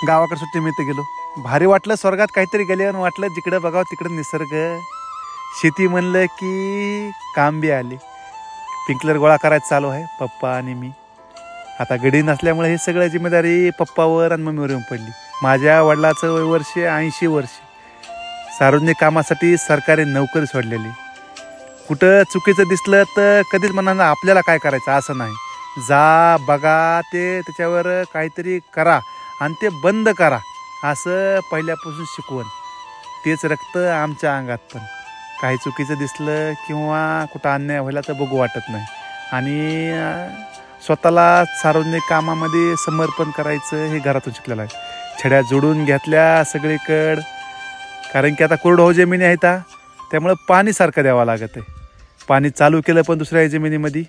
गावाकडे सुट्टीनिमित्त गेलो. भारी वाटलं, स्वर्गात काहीतरी गेल्यावर वाटलं जिकडं बघावं तिकडं निसर्ग. शेती म्हणलं की काम बी आले. स्प्रिंकलर गोळा करायचं चालू आहे पप्पा आणि मी. आता गडी नसल्यामुळे हे सगळं जिम्मेदारी पप्पावर आणि मम्मीवर येऊन पडली. माझ्या वडिलाचं वय वर्ष 80 वर्ष. सार्वजनिक कामासाठी सरकारी नोकरी सोडलेली. कुठं चुकीचं दिसलं तर कधीच म्हणणार आपल्याला काय करायचं असं नाही. जा बघा ते त्याच्यावर काहीतरी करा आणि ते बंद करा असं पहिल्यापासून शिकवण. तेच रक्त आमच्या अंगात पण. काही चुकीचं दिसलं किंवा कुठं अन्याय व्हायला तर बघू वाटत नाही. आणि स्वतःला सार्वजनिक कामामध्ये समर्पण करायचं हे घरातून शिकलेलं आहे. छड्या जोडून घेतल्या सगळीकडं. कारण की आता कोरडवाहू जमिनी आहेत त्यामुळं पाणी सारखं द्यावं लागत आहे. पाणी चालू केलं पण दुसऱ्या जमिनीमध्ये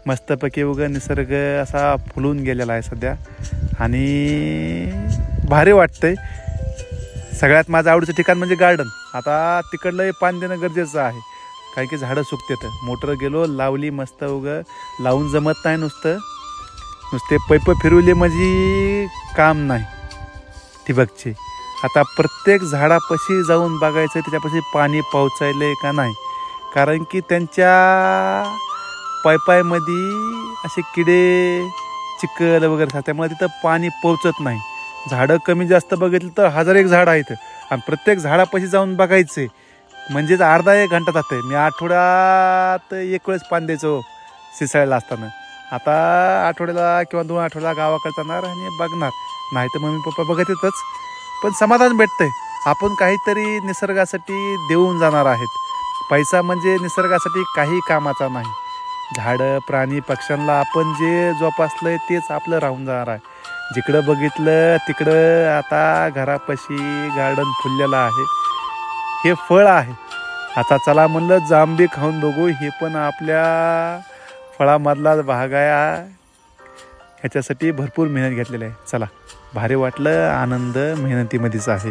मस्तपैकी उगं निसर्ग असा फुलून गेलेला आहे सध्या आणि भारी वाटतंय. सगळ्यात माझं आवडीचं ठिकाण म्हणजे गार्डन. आता तिकडलं पाणी देणं गरजेचं आहे कारण की झाडं सुकतात. मोटर गेलो लावली मस्त. उगं लावून जमत नाही नुसते पैप फिरवले म्हणजे काम नाही ठिबकचे. आता प्रत्येक झाडापाशी जाऊन बघायचं त्याच्यापाशी पाणी पोहोचायलं का नाही. कारण की त्यांच्या पायपायमध्ये असे किडे चिखल वगैरे असतात त्यामुळे तिथं पाणी पोहोचत नाही. झाडं कमी जास्त बघितलं तर 1001 झाडं आहेत आणि प्रत्येक झाडापाशी जाऊन बघायचे म्हणजेच अर्धा 1 घंटा जाते. मी आठवड्यात 1 वेळेस पाणी द्यायचो सिसाळ्याला असताना. आता आठवड्याला किंवा 2 आठवड्याला गावाकडे जाणार आणि बघणार. नाही तर मम्मी पप्पा बघत येतच पण समाधान भेटतंय. आपण काहीतरी निसर्गासाठी देऊन जाणार आहेत. पैसा म्हणजे निसर्गासाठी काही कामाचा नाही. झाडं प्राणी पक्ष्यांना आपण जे जोपासलंय तेच आपलं राहून जाणार आहे. जिकडं बघितलं तिकडं आता घरापाशी गार्डन फुललेलं आहे. हे फळ आहे. आता चला म्हणलं जांबी खाऊन बघू. हे पण आपल्या फळामधला भाग आहे. ह्याच्यासाठी भरपूर मेहनत घेतलेली आहे. चला भारी वाटलं. आनंद मेहनतीमध्येच आहे.